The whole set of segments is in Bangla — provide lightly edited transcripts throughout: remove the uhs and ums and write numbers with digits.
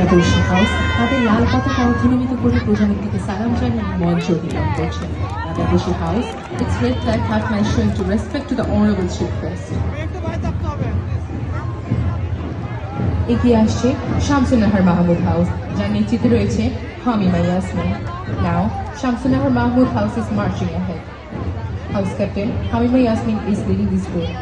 আদর্শ হাউস তাদের লাল পতাকা অর্ধনমিত করে প্রধানমন্ত্রীকে সালাম জানিয়ে মঞ্চ অধিকার করছে। আদর্শ house its red flag half mast showing to respect to the honorable chief guest. এগিয়ে আসছে শামসুন্নাহার মাহমুদ হাউস, যার নেতৃত্বে রয়েছে Hamima Yasmin. Now, Shamsunnahar Mahmood House is marching ahead. House Captain Hamima Yasmin is leading this group.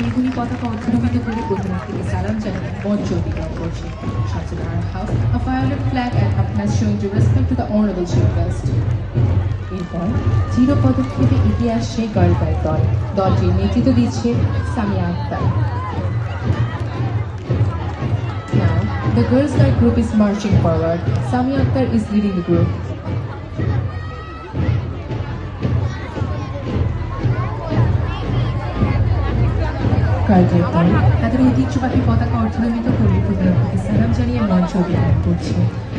বেগুনি পতাকা অর্ধনমিত করে প্রধানমন্ত্রীকে সালাম জানিয়ে মঞ্চ অধিকার করছে। Shamsunnahar house a violet flag and half mast showing to respect to the honorable chief guest. এরপর জিরো পদক্ষেপে এগিয়ে আসছে গার্ল গাইড দল, দলটির নেতৃত্ব দিচ্ছে Samia Akter. Now, the girls guide group is marching forward. Samia Akhtar is leading the group. তাদের ঐতিহ্যবাহী পতাকা অর্ধনমিত করে প্রধানমন্ত্রীকে সালাম জানিয়ে মঞ্চ অধিকার করছে।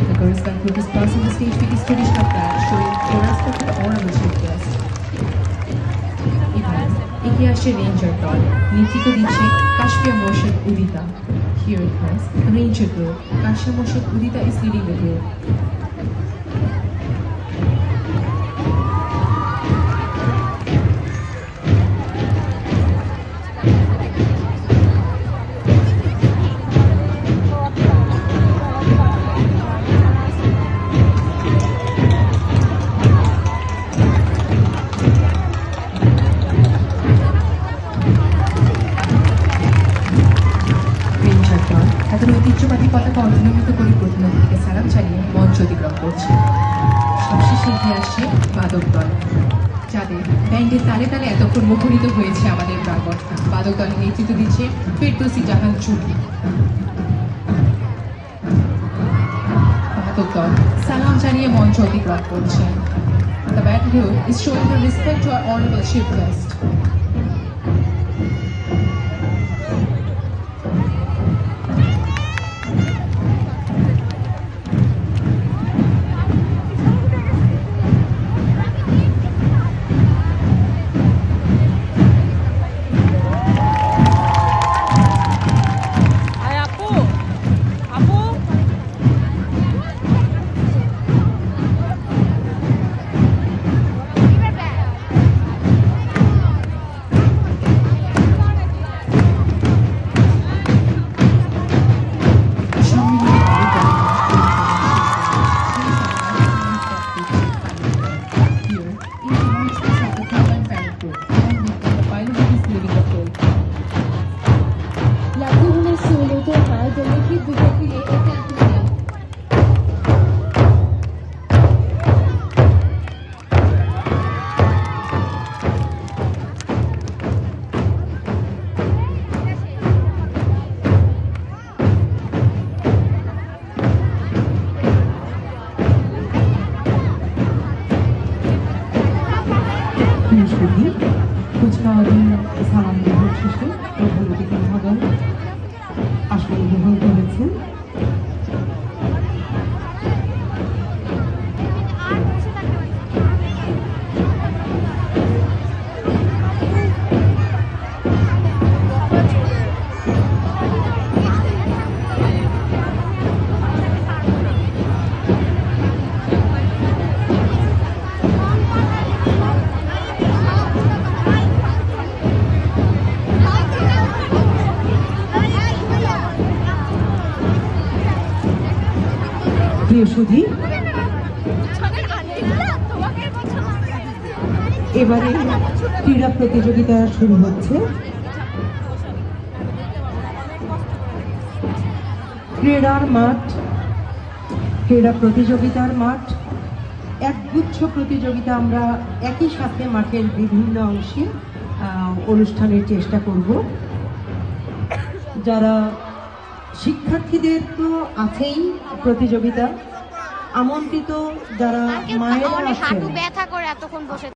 The girls guide group is passing the stage with its traditional flag showing their respect to the honorable chief guest. এবার এগিয়ে আসছে রেঞ্জার দল, নেতৃত্ব দিচ্ছে Kashfia Morshed Udita. Here it comes the ranger group. Kashfia Morshed Udita is leading the group. তাদের ঐতিহ্যবাহী পতাকা অর্ধনমিত করে প্রধানমন্ত্রীকে সালাম জানিয়ে মঞ্চ অতিক্রম করছে। সবশেষে এগিয়ে আসছে বাদক দল, যাদের ব্যান্ডের তালে তালে এতক্ষণ মুখরিত হয়েছে আমাদের প্রাঙ্গণ। বাদক দলের নেতৃত্ব দিচ্ছে ফেরদৌসী জাহান চুরি। বাদক দল সালাম জানিয়ে মঞ্চ অতিক্রম করছে। The band group is showing their respect to our honorable chief guest. কুচকাওয়াজের সালাম গ্রহণ শেষে প্রধান অতিথি মহোদয় আসন গ্রহণ করেছেন। প্রিয় সুধী, এবারে ক্রীড়া প্রতিযোগিতা শুরু হচ্ছে। ক্রীড়ার মাঠ, ক্রীড়া প্রতিযোগিতার মাঠ, একগুচ্ছ প্রতিযোগিতা আমরা একই সাথে মাঠের বিভিন্ন অংশে অনুষ্ঠানের চেষ্টা করব। যারা শিক্ষার্থীদের তো আছেই প্রতিযোগিতা, আমন্ত্রিত যারা মায়েরা আছেন